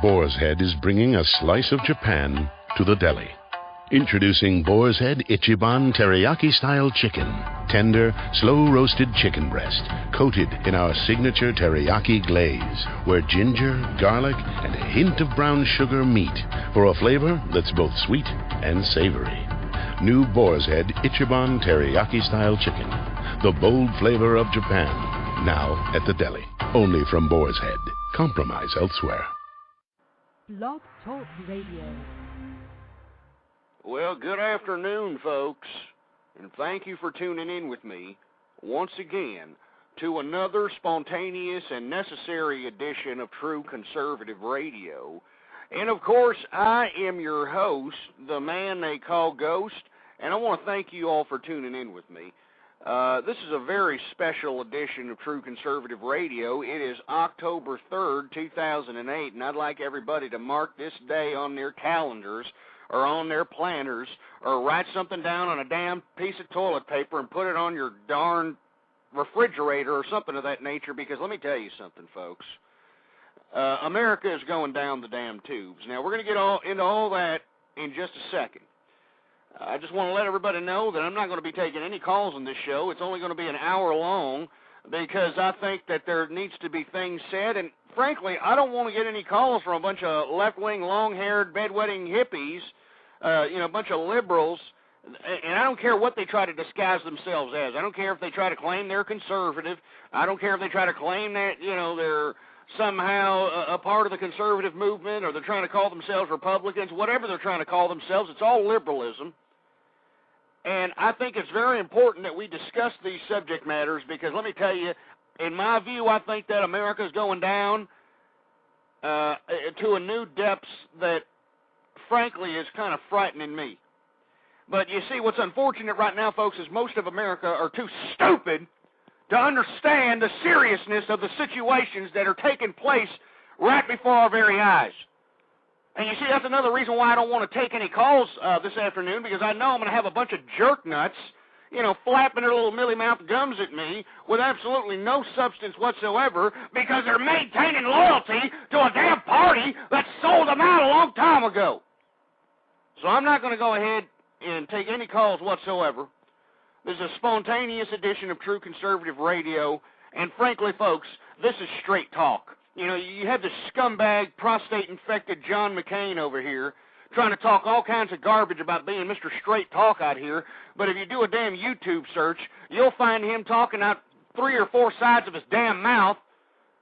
Boar's Head is bringing a slice of Japan to the deli. Introducing Boar's Head Ichiban Teriyaki-style chicken. Tender, slow-roasted chicken breast, coated in our signature teriyaki glaze, where ginger, garlic, and a hint of brown sugar meet for a flavor that's both sweet and savory. New Boar's Head Ichiban Teriyaki-style chicken. The bold flavor of Japan. Now at the deli. Only from Boar's Head. Compromise elsewhere. Blog Talk Radio. Well, good afternoon, folks, and thank you for tuning in with me once again to another spontaneous and necessary edition of True Conservative Radio. And, of course, I am your host, the man they call Ghost, and I want to thank you all for tuning in with me. This is a very special edition of True Conservative Radio. It is October 3rd, 2008, and I'd like everybody to mark this day on their calendars or on their planners, or write something down on a damn piece of toilet paper and put it on your darn refrigerator or something of that nature, because let me tell you something, folks. America is going down the damn tubes. Now, we're going to get into all that in just a second. I just want to let everybody know that I'm not going to be taking any calls on this show. It's only going to be an hour long, because I think that there needs to be things said, and frankly, I don't want to get any calls from a bunch of left-wing, long-haired, bedwetting hippies, a bunch of liberals, and I don't care what they try to disguise themselves as. I don't care if they try to claim they're conservative. I don't care if they try to claim that, they're somehow a part of the conservative movement, or they're trying to call themselves Republicans. Whatever they're trying to call themselves, it's all liberalism. And I think it's very important that we discuss these subject matters, because let me tell you, in my view, I think that America is going down to a new depths that, frankly, is kind of frightening me. But you see, what's unfortunate right now, folks, is most of America are too stupid to understand the seriousness of the situations that are taking place right before our very eyes. And you see, that's another reason why I don't want to take any calls this afternoon, because I know I'm going to have a bunch of jerk nuts, flapping their little mealy-mouthed gums at me with absolutely no substance whatsoever, because they're maintaining loyalty to a damn party that sold them out a long time ago. So I'm not going to go ahead and take any calls whatsoever. This is a spontaneous edition of True Conservative Radio, and frankly, folks, this is straight talk. You have this scumbag, prostate-infected John McCain over here trying to talk all kinds of garbage about being Mr. Straight Talk out here, but if you do a damn YouTube search, you'll find him talking out 3 or 4 sides of his damn mouth.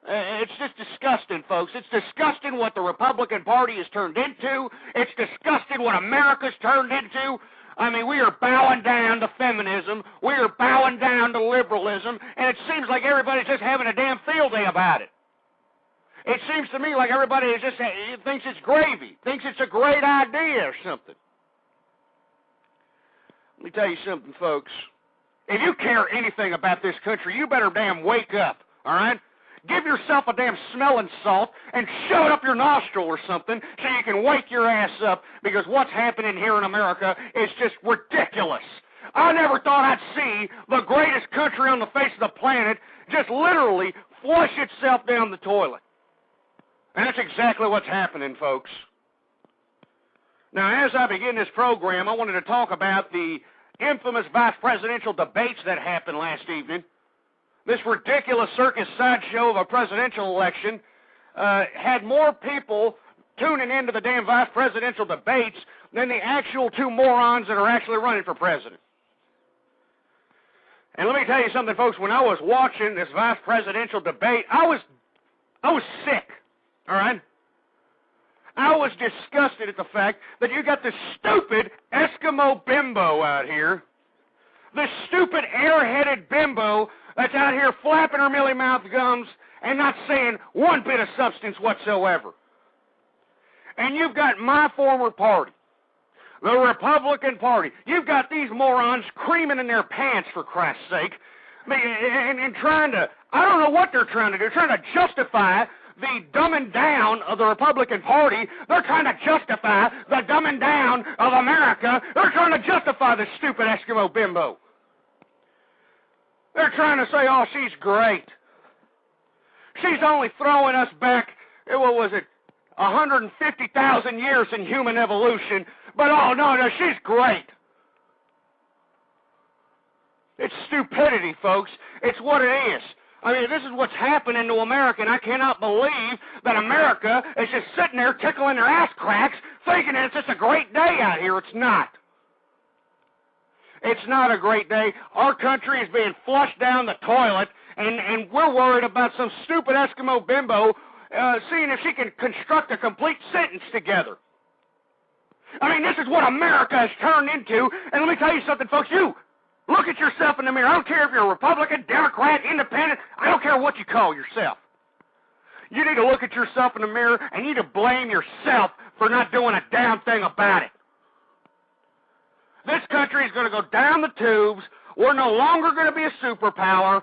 It's just disgusting, folks. It's disgusting what the Republican Party has turned into. It's disgusting what America's turned into. I mean, we are bowing down to feminism. We are bowing down to liberalism, and it seems like everybody's just having a damn field day about it. It seems to me like everybody is just thinks it's gravy, thinks it's a great idea or something. Let me tell you something, folks. If you care anything about this country, you better damn wake up, all right? Give yourself a damn smelling salt and shove it up your nostril or something so you can wake your ass up, because what's happening here in America is just ridiculous. I never thought I'd see the greatest country on the face of the planet just literally flush itself down the toilet. And that's exactly what's happening, folks. Now, as I begin this program, I wanted to talk about the infamous vice presidential debates that happened last evening. This ridiculous circus sideshow of a presidential election had more people tuning into the damn vice presidential debates than the actual 2 morons that are actually running for president. And let me tell you something, folks. When I was watching this vice presidential debate, I was sick. All right? I was disgusted at the fact that you got this stupid Eskimo bimbo out here, this stupid airheaded bimbo that's out here flapping her mealy-mouthed gums and not saying one bit of substance whatsoever. And you've got my former party, the Republican Party. You've got these morons creaming in their pants, for Christ's sake, and trying to, I don't know what they're trying to do, trying to justify the dumbing down of the Republican Party. They're trying to justify the dumbing down of America. They're trying to justify this stupid Eskimo bimbo. They're trying to say, oh, she's great. She's only throwing us back, what was it, 150,000 years in human evolution, but oh, no, she's great. It's stupidity, folks. It's what it is. I mean, this is what's happening to America, and I cannot believe that America is just sitting there tickling their ass cracks, thinking it's just a great day out here. It's not. It's not a great day. Our country is being flushed down the toilet, and we're worried about some stupid Eskimo bimbo seeing if she can construct a complete sentence together. I mean, this is what America has turned into, and let me tell you something, folks. You look at yourself in the mirror. I don't care if you're a Republican, Democrat, Independent. I don't care what you call yourself. You need to look at yourself in the mirror, and you need to blame yourself for not doing a damn thing about it. This country is going to go down the tubes. We're no longer going to be a superpower.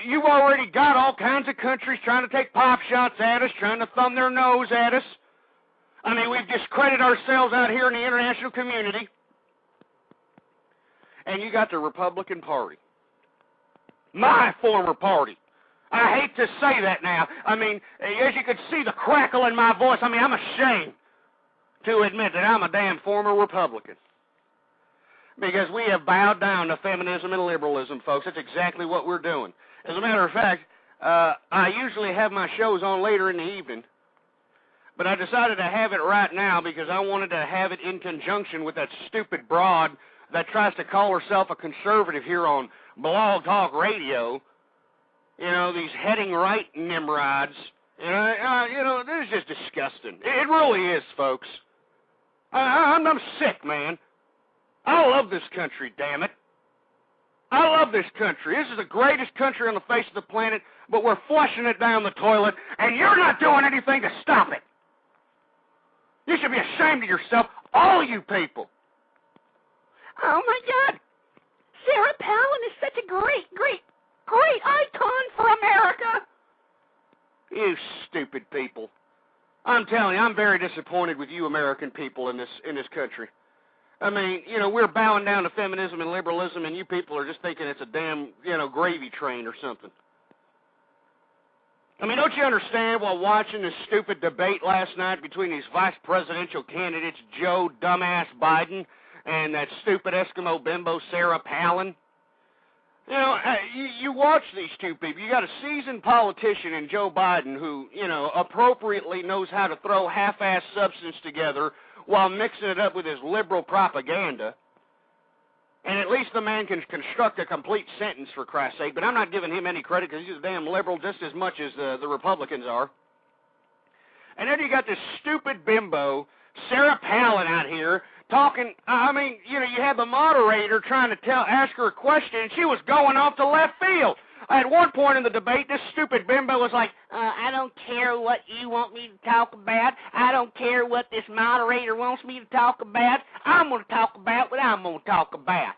You've already got all kinds of countries trying to take pop shots at us, trying to thumb their nose at us. I mean, we've discredited ourselves out here in the international community. And you got the Republican Party. My former party. I hate to say that now. I mean, as you can see the crackle in my voice, I mean, I'm ashamed to admit that I'm a damn former Republican. Because we have bowed down to feminism and liberalism, folks. That's exactly what we're doing. As a matter of fact, I usually have my shows on later in the evening, but I decided to have it right now because I wanted to have it in conjunction with that stupid broad that tries to call herself a conservative here on Blog Talk Radio. You know, these heading right Nimrods. This is just disgusting. It really is, folks. I'm sick, man. I love this country, damn it. I love this country. This is the greatest country on the face of the planet, but we're flushing it down the toilet, and you're not doing anything to stop it. You should be ashamed of yourself, all you people. Oh, my God. Sarah Palin is such a great icon for America. You stupid people. I'm telling you, I'm very disappointed with you American people in this country. I mean, we're bowing down to feminism and liberalism, and you people are just thinking it's a damn, gravy train or something. I mean, don't you understand while watching this stupid debate last night between these vice presidential candidates, Joe Dumbass Biden and that stupid Eskimo bimbo Sarah Palin? You watch these two people. You got a seasoned politician in Joe Biden who, appropriately knows how to throw half-ass substance together while mixing it up with his liberal propaganda. And at least the man can construct a complete sentence, for Christ's sake. But I'm not giving him any credit because he's a damn liberal just as much as the Republicans are. And then you got this stupid bimbo, Sarah Palin, out here talking. I mean, you had the moderator trying to ask her a question, and she was going off to left field. At one point in the debate, this stupid bimbo was like, I don't care what you want me to talk about. I don't care what this moderator wants me to talk about. I'm going to talk about what I'm going to talk about.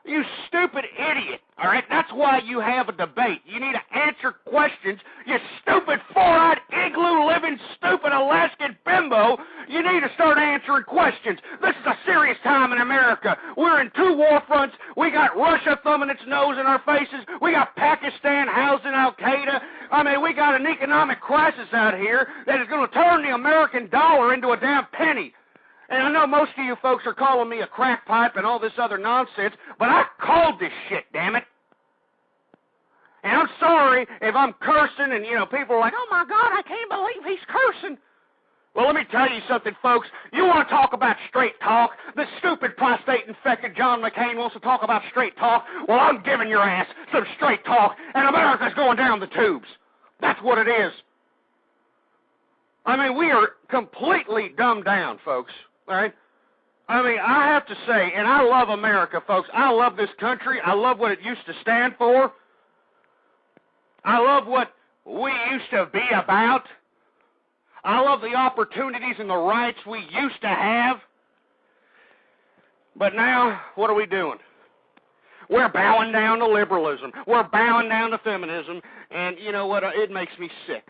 You stupid idiot, all right? That's why you have a debate. You need to answer questions. You stupid, four-eyed, igloo-living, stupid Alaskan bimbo. You need to start answering questions. This is a serious time in America. We're in two war fronts. We got Russia thumbing its nose in our faces. We got Pakistan housing Al-Qaeda. I mean, we got an economic crisis out here that is going to turn the American dollar into a damn penny. And I know most of you folks are calling me a crack pipe and all this other nonsense, but I called this shit, damn it. And I'm sorry if I'm cursing and, people are like, oh, my God, I can't believe he's cursing. Well, let me tell you something, folks. You want to talk about straight talk? This stupid prostate-infected John McCain wants to talk about straight talk. Well, I'm giving your ass some straight talk, and America's going down the tubes. That's what it is. I mean, we are completely dumbed down, folks. All right? I mean, I have to say, and I love America, folks. I love this country. I love what it used to stand for. I love what we used to be about. I love the opportunities and the rights we used to have. But now, what are we doing? We're bowing down to liberalism. We're bowing down to feminism. And you know what? It makes me sick.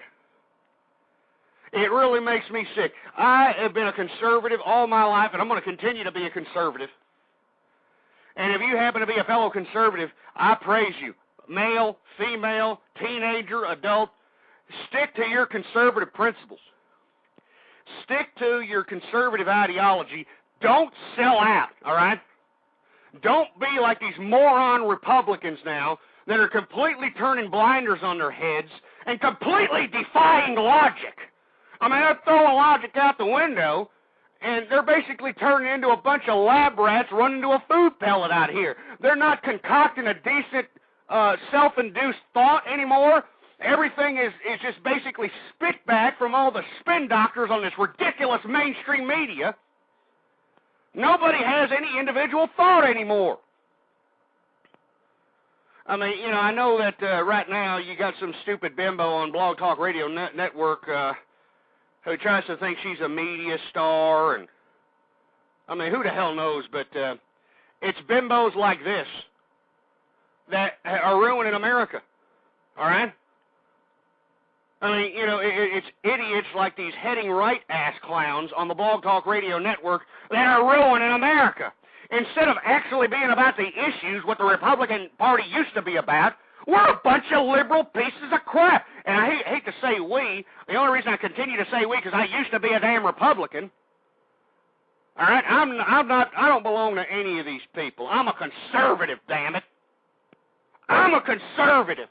It really makes me sick. I have been a conservative all my life, and I'm going to continue to be a conservative. And if you happen to be a fellow conservative, I praise you. Male, female, teenager, adult, Stick to your conservative principles. Stick to your conservative ideology. Don't sell out, all right? Don't be like these moron Republicans now that are completely turning blinders on their heads and completely defying logic. I mean, they're throwing logic out the window, and they're basically turning into a bunch of lab rats running to a food pellet out here. They're not concocting a decent self-induced thought anymore. Everything is just basically spit back from all the spin doctors on this ridiculous mainstream media. Nobody has any individual thought anymore. I mean, you know, I know that right now you got some stupid bimbo on Blog Talk Radio Network who tries to think she's a media star, and I mean, who the hell knows, but it's bimbos like this that are ruining America, all right? I mean, you know, it's idiots like these heading right ass clowns on the Blog Talk Radio Network that are ruining America. Instead of actually being about the issues what the Republican Party used to be about, we're a bunch of liberal pieces of crap. And I hate to say we. The only reason I continue to say we because I used to be a damn Republican. All right, I don't belong to any of these people. I'm a conservative, damn it. I'm a conservative.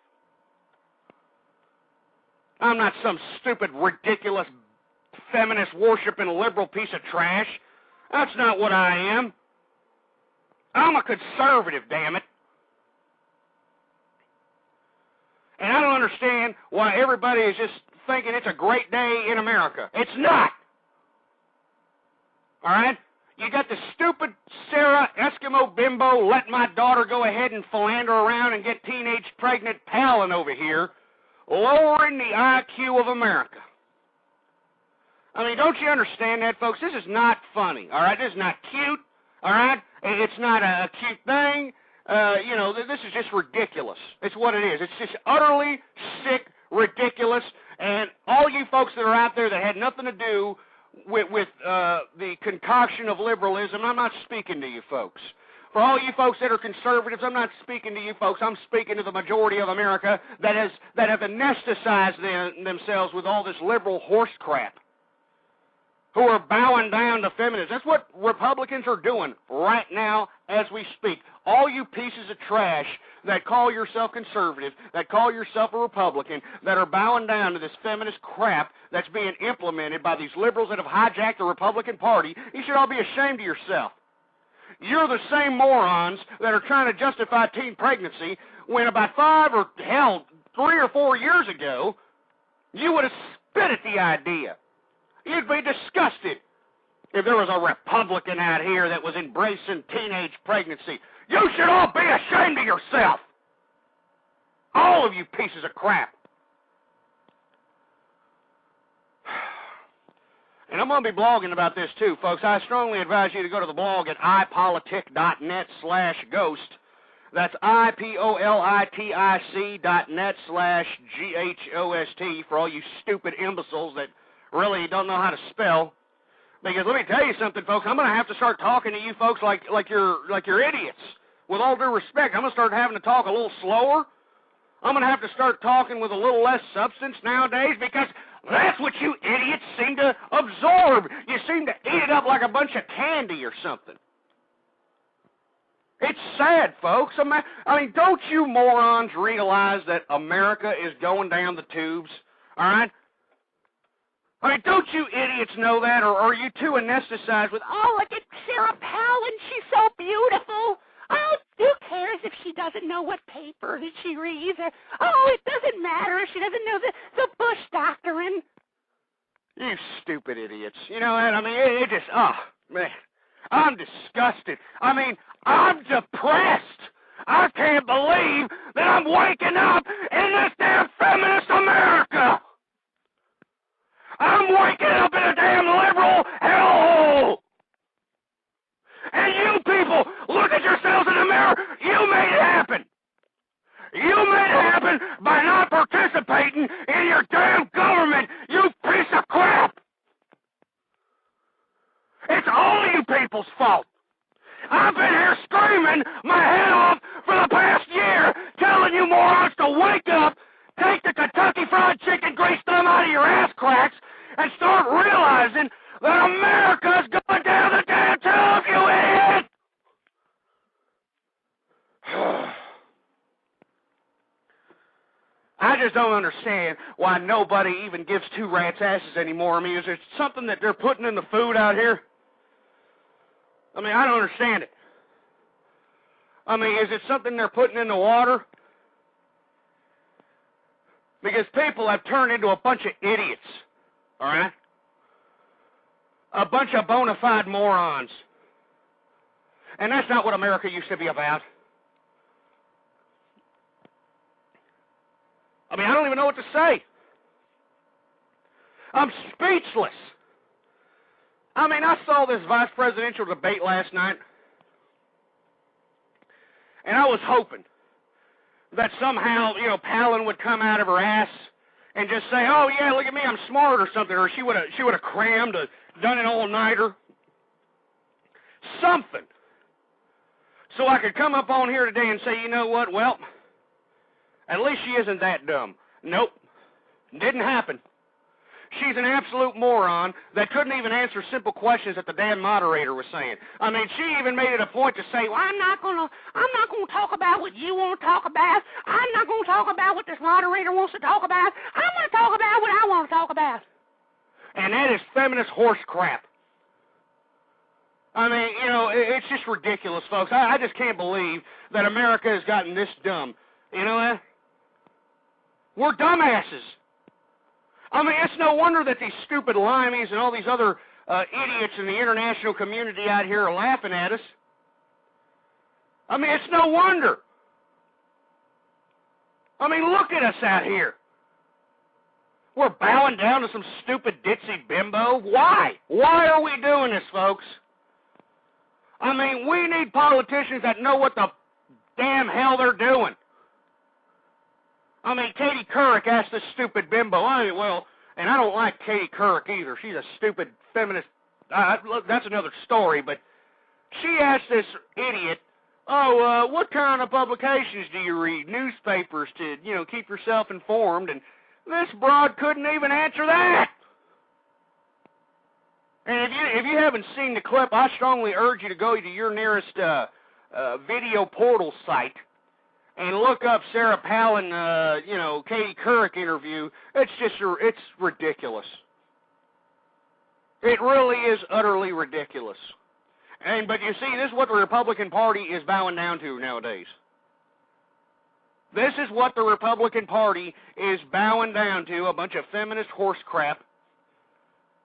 I'm not some stupid, ridiculous, feminist worshiping liberal piece of trash. That's not what I am. I'm a conservative, damn it. And I don't understand why everybody is just thinking it's a great day in America. It's not. All right? You got the stupid Sarah Eskimo bimbo letting my daughter go ahead and philander around and get teenage pregnant Palin over here, lowering the IQ of America. I mean, don't you understand that, folks? This is not funny, all right? This is not cute, all right? It's not a cute thing. You know, this is just ridiculous. It's what it is. It's just utterly sick, ridiculous, and all you folks that are out there that had nothing to do with the concoction of liberalism, I'm not speaking to you folks. For all you folks that are conservatives, I'm not speaking to you folks. I'm speaking to the majority of America that have anesthetized themselves with all this liberal horse crap, who are bowing down to feminists. That's what Republicans are doing right now as we speak. All you pieces of trash that call yourself conservative, that call yourself a Republican, that are bowing down to this feminist crap that's being implemented by these liberals that have hijacked the Republican Party, you should all be ashamed of yourself. You're the same morons that are trying to justify teen pregnancy when about 5 or, hell, 3 or 4 years ago, you would have spit at the idea. You'd be disgusted if there was a Republican out here that was embracing teenage pregnancy. You should all be ashamed of yourself. All of you pieces of crap. And I'm going to be blogging about this too, folks. I strongly advise you to go to the blog at ipolitic.net/ghost. That's ipolitic.net/GHOST for all you stupid imbeciles that really don't know how to spell. Because let me tell you something, folks. I'm going to have to start talking to you folks like you're idiots. With all due respect, I'm going to start having to talk a little slower. I'm going to have to start talking with a little less substance nowadays because that's what you idiots seem to absorb. You seem to eat it up like a bunch of candy or something. It's sad, folks. I mean, don't you morons realize that America is going down the tubes? All right? I mean, don't you idiots know that, or are you too anesthetized with, oh, look at Sarah Palin, she's so beautiful. Oh, who cares if she doesn't know what paper that she reads? Or, oh, it doesn't matter if she doesn't know the Bush Doctrine. You stupid idiots. You know what? I mean, it just, oh, man, I'm disgusted. I mean, I'm depressed. I can't believe that I'm waking up in this damn feminist America. I'm waking up in a damn liberal hellhole. And you people, look at yourselves in the mirror. You made it happen. You made it happen by not participating in your damn government, you piece of crap. It's all you people's fault. I've been here screaming my head off for the past year, telling you morons to wake up, take the Kentucky Fried Chicken grease thumb out of your ass cracks and start realizing that America's going down the damn tube, you idiot! I just don't understand why nobody even gives two rats' asses anymore. I mean, is there something that they're putting in the food out here? I mean, I don't understand it. I mean, is it something they're putting in the water? Because people have turned into a bunch of idiots, all right? A bunch of bona fide morons. And that's not what America used to be about. I mean, I don't even know what to say. I'm speechless. I mean, I saw this vice presidential debate last night, and I was hoping that somehow, Palin would come out of her ass and just say, "Oh yeah, look at me, I'm smart" or something, or she would have crammed, done an all-nighter, something, so I could come up on here today and say, you know what? Well, at least she isn't that dumb. Nope, didn't happen. She's an absolute moron that couldn't even answer simple questions that the damn moderator was saying. I mean, she even made it a point to say, well, I'm not gonna talk about what you want to talk about. I'm not gonna talk about what this moderator wants to talk about. I'm gonna talk about what I want to talk about. And that is feminist horse crap. I mean, it's just ridiculous, folks. I just can't believe that America has gotten this dumb. You know that? We're dumbasses. I mean, it's no wonder that these stupid limeys and all these other idiots in the international community out here are laughing at us. I mean, it's no wonder. I mean, look at us out here. We're bowing down to some stupid ditzy bimbo. Why? Why are we doing this, folks? I mean, we need politicians that know what the damn hell they're doing. I mean, Katie Couric asked this stupid bimbo. And I don't like Katie Couric either. She's a stupid feminist. That's another story, but she asked this idiot, what kind of publications do you read? Newspapers to, keep yourself informed. And this broad couldn't even answer that. And if you haven't seen the clip, I strongly urge you to go to your nearest video portal site and look up Sarah Palin, Katie Couric interview. It's ridiculous. It really is utterly ridiculous. But you see, this is what the Republican Party is bowing down to nowadays. This is what the Republican Party is bowing down to, a bunch of feminist horse crap.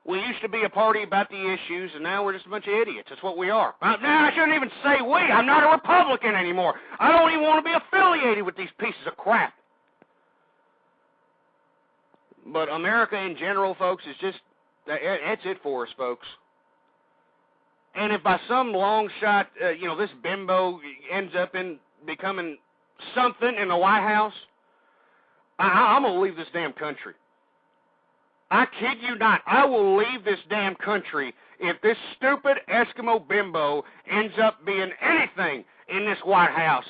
We used to be a party about the issues, and now we're just a bunch of idiots. That's what we are. Now, I shouldn't even say we. I'm not a Republican anymore. I don't even want to be affiliated with these pieces of crap. But America in general, folks, is just, that's it for us, folks. And if by some long shot, this bimbo ends up becoming something in the White House, I'm going to leave this damn country. I kid you not. I will leave this damn country if this stupid Eskimo bimbo ends up being anything in this White House.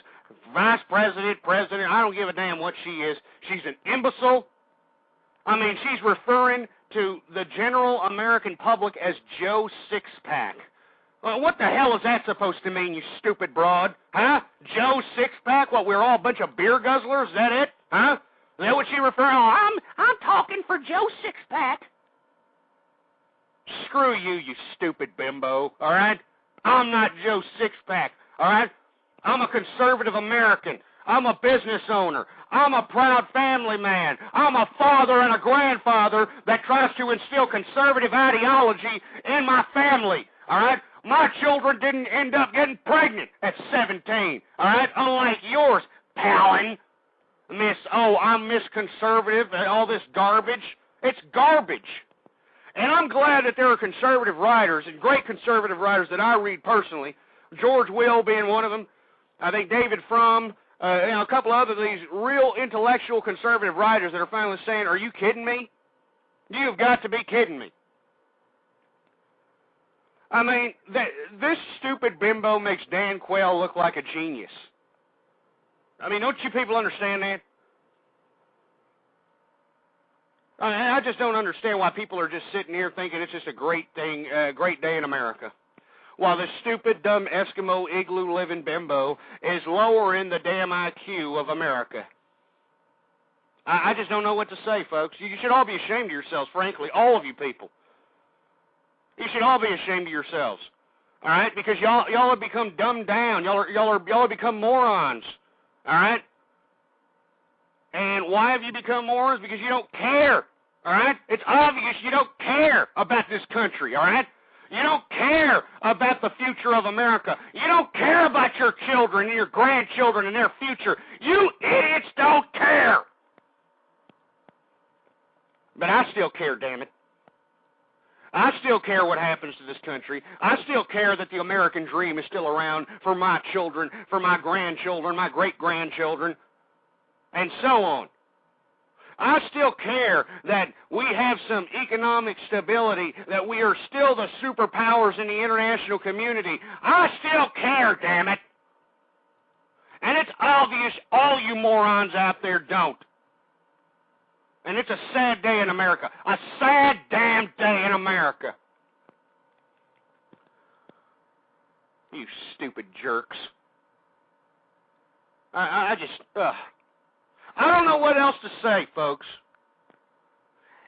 Vice President, President, I don't give a damn what she is. She's an imbecile. I mean, she's referring to the general American public as Joe Sixpack. Well, what the hell is that supposed to mean, you stupid broad? Huh? Joe Sixpack? What, we're all a bunch of beer guzzlers? Is that it? Huh? Is that what she referring? Oh, I'm talking for Joe Sixpack. Screw you, you stupid bimbo, all right? I'm not Joe Sixpack, all right? I'm a conservative American. I'm a business owner. I'm a proud family man. I'm a father and a grandfather that tries to instill conservative ideology in my family, all right? My children didn't end up getting pregnant at 17, all right? Unlike yours, Palin. I'm Miss Conservative and all this garbage. It's garbage. And I'm glad that there are conservative writers, and great conservative writers that I read personally, George Will being one of them, I think David Frum, a couple of these real intellectual conservative writers that are finally saying, are you kidding me? You've got to be kidding me. I mean, this stupid bimbo makes Dan Quayle look like a genius. I mean, don't you people understand that? I just don't understand why people are just sitting here thinking it's just a great thing, great day in America, while this stupid, dumb Eskimo igloo-living bimbo is lowering the damn IQ of America. I just don't know what to say, folks. You should all be ashamed of yourselves, frankly, all of you people. You should all be ashamed of yourselves, all right? Because y'all have become dumbed down. Y'all have become morons, all right? And why have you become morons? Because you don't care, all right? It's obvious you don't care about this country, all right? You don't care about the future of America. You don't care about your children and your grandchildren and their future. You idiots don't care. But I still care, damn it. I still care what happens to this country. I still care that the American dream is still around for my children, for my grandchildren, my great-grandchildren, and so on. I still care that we have some economic stability, that we are still the superpowers in the international community. I still care, damn it. And it's obvious all you morons out there don't. And it's a sad day in America. A sad damn day in America. You stupid jerks. I don't know what else to say, folks.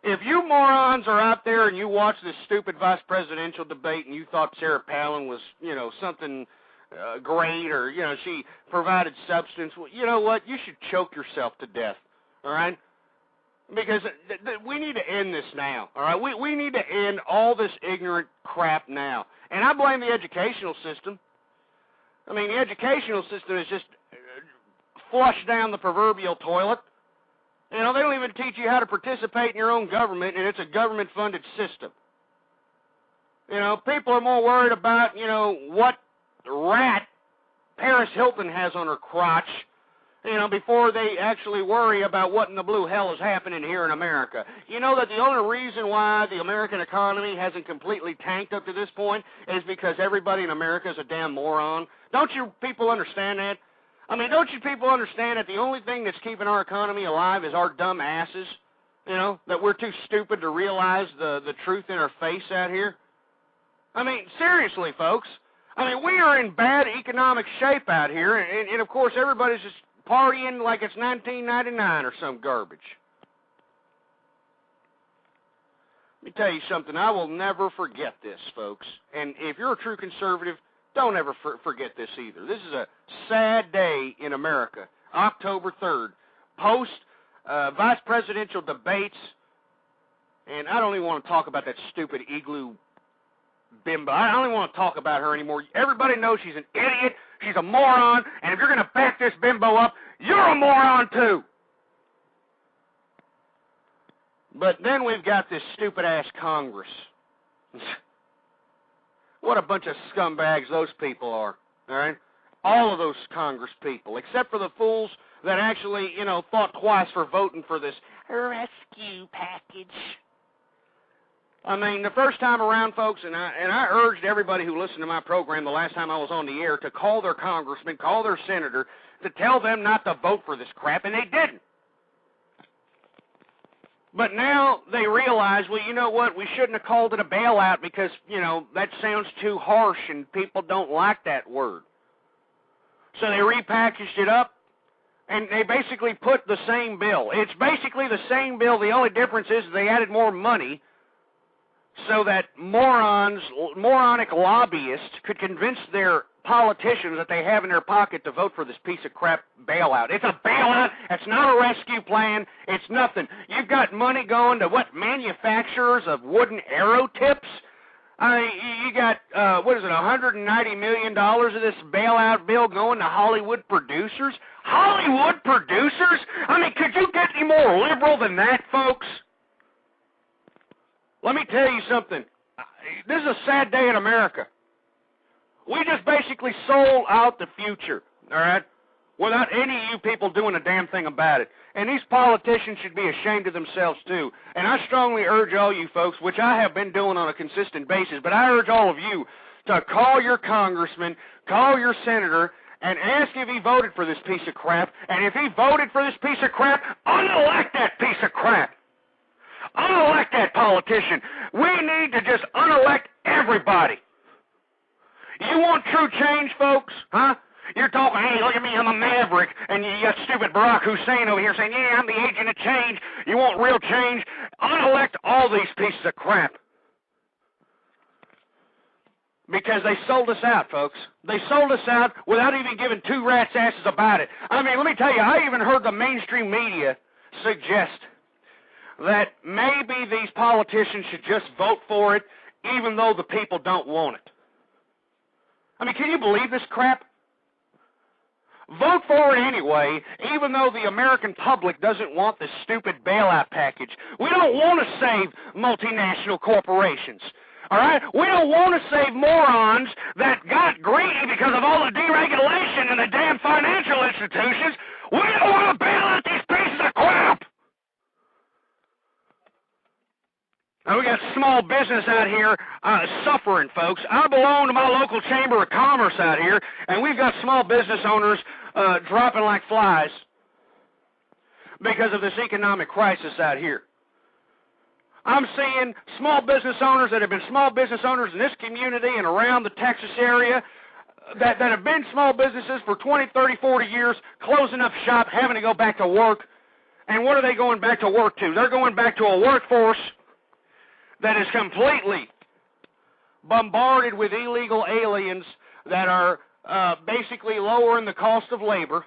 If you morons are out there and you watch this stupid vice presidential debate and you thought Sarah Palin was, something great, or, she provided substance, well, you know what? You should choke yourself to death, all right? Because we need to end this now, all right? We need to end all this ignorant crap now. And I blame the educational system. I mean, the educational system is just flushed down the proverbial toilet. They don't even teach you how to participate in your own government, and it's a government-funded system. People are more worried about, what rat Paris Hilton has on her crotch, before they actually worry about what in the blue hell is happening here in America. You know that the only reason why the American economy hasn't completely tanked up to this point is because everybody in America is a damn moron? Don't you people understand that? I mean, don't you people understand that the only thing that's keeping our economy alive is our dumb asses? That we're too stupid to realize the truth in our face out here? I mean, seriously, folks. I mean, we are in bad economic shape out here, and of course, everybody's just partying like it's 1999 or some garbage. Let me tell you something. I will never forget this, folks. And if you're a true conservative, don't ever forget this either. This is a sad day in America. October 3rd, post vice presidential debates, and I don't even want to talk about that stupid igloo bimbo. I don't even want to talk about her anymore. Everybody knows she's an idiot. She's a moron, and if you're going to back this bimbo up, you're a moron too. But then we've got this stupid-ass Congress. What a bunch of scumbags those people are, all right? All of those Congress people, except for the fools that actually, thought twice for voting for this rescue package. I mean, the first time around, folks, and I urged everybody who listened to my program the last time I was on the air to call their congressman, call their senator, to tell them not to vote for this crap, and they didn't. But now they realize, well, you know what, we shouldn't have called it a bailout because, that sounds too harsh and people don't like that word. So they repackaged it up, and they basically put the same bill. It's basically the same bill. The only difference is they added more money so that moronic lobbyists could convince their politicians that they have in their pocket to vote for this piece of crap bailout. It's a bailout. It's not a rescue plan. It's nothing. You've got money going to, manufacturers of wooden arrow tips? I mean, you got, $190 million of this bailout bill going to Hollywood producers? Hollywood producers? I mean, could you get any more liberal than that, folks? Let me tell you something. This is a sad day in America. We just basically sold out the future, all right, without any of you people doing a damn thing about it. And these politicians should be ashamed of themselves, too. And I strongly urge all you folks, which I have been doing on a consistent basis, but I urge all of you to call your congressman, call your senator, and ask if he voted for this piece of crap. And if he voted for this piece of crap, unelect that piece of crap. Unelect that politician. We need to just unelect everybody. You want true change, folks? Huh? You're talking, hey, look at me, I'm a maverick, and you got stupid Barack Hussein over here saying, yeah, I'm the agent of change. You want real change? Unelect all these pieces of crap. Because they sold us out, folks. They sold us out without even giving two rats' asses about it. I mean, let me tell you, I even heard the mainstream media suggest that maybe these politicians should just vote for it, even though the people don't want it. I mean, can you believe this crap? Vote for it anyway, even though the American public doesn't want this stupid bailout package. We don't want to save multinational corporations, all right? We don't want to save morons that got greedy because of all the deregulation and the damn financial institutions. We don't want to bail out these pieces of crap. Now, we got small business out here suffering, folks. I belong to my local chamber of commerce out here, and we've got small business owners dropping like flies because of this economic crisis out here. I'm seeing small business owners that have been small business owners in this community and around the Texas area that have been small businesses for 20, 30, 40 years, closing up shop, having to go back to work. And what are they going back to work to? They're going back to a workforce that is completely bombarded with illegal aliens that are basically lowering the cost of labor.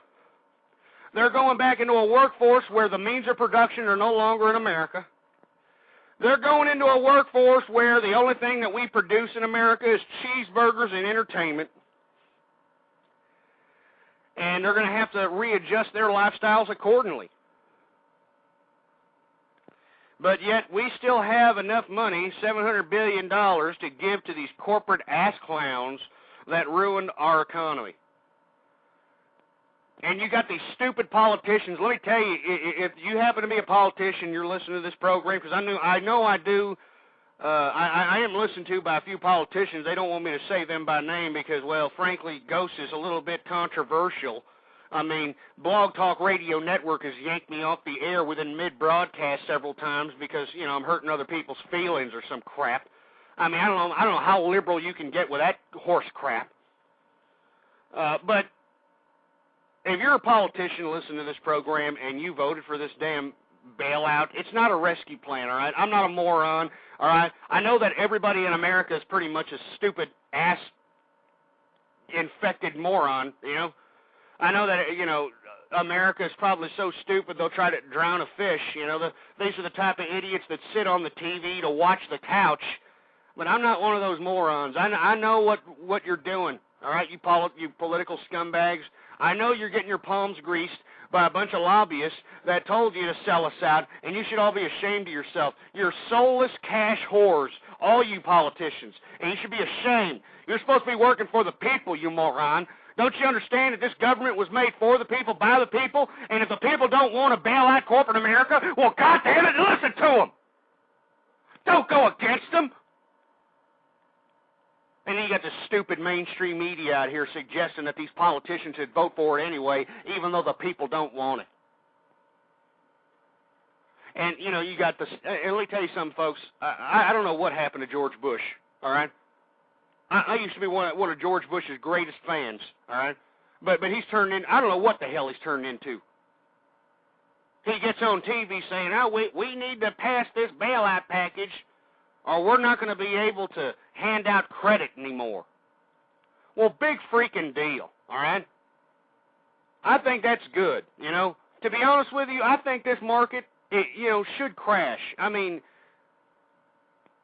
They're going back into a workforce where the means of production are no longer in America. They're going into a workforce where the only thing that we produce in America is cheeseburgers and entertainment. And they're going to have to readjust their lifestyles accordingly. But yet we still have enough money, $700 billion, to give to these corporate ass clowns that ruined our economy. And you got these stupid politicians. Let me tell you, if you happen to be a politician, you're listening to this program, because I know I do. I am listened to by a few politicians. They don't want me to say them by name because, well, frankly, Ghost is a little bit controversial. I mean, Blog Talk Radio Network has yanked me off the air within mid-broadcast several times because, you know, I'm hurting other people's feelings or some crap. I mean, I don't know how liberal you can get with that horse crap. But if you're a politician listening to this program and you voted for this damn bailout, it's not a rescue plan, all right? I'm not a moron, all right? I know that everybody in America is pretty much a stupid ass-infected moron, you know? I know that, you know, America is probably so stupid they'll try to drown a fish. You know, these are the type of idiots that sit on the TV to watch the couch. But I'm not one of those morons. I know what you're doing, all right, you political scumbags. I know you're getting your palms greased by a bunch of lobbyists that told you to sell us out, and you should all be ashamed of yourself. You're soulless cash whores, all you politicians, and you should be ashamed. You're supposed to be working for the people, you moron. Don't you understand that this government was made for the people, by the people, and if the people don't want to bail out corporate America, well, goddamn it, listen to them. Don't go against them. And then you got this stupid mainstream media out here suggesting that these politicians should vote for it anyway, even though the people don't want it. And, you know, you got this, and let me tell you something, folks. I don't know what happened to George Bush, all right? I used to be one of George Bush's greatest fans, all right? But he's turned in, I don't know what the hell he's turned into. He gets on TV saying, oh, we need to pass this bailout package or we're not going to be able to hand out credit anymore. Well, big freaking deal, all right? I think that's good, you know. To be honest with you, I think this market, should crash. I mean,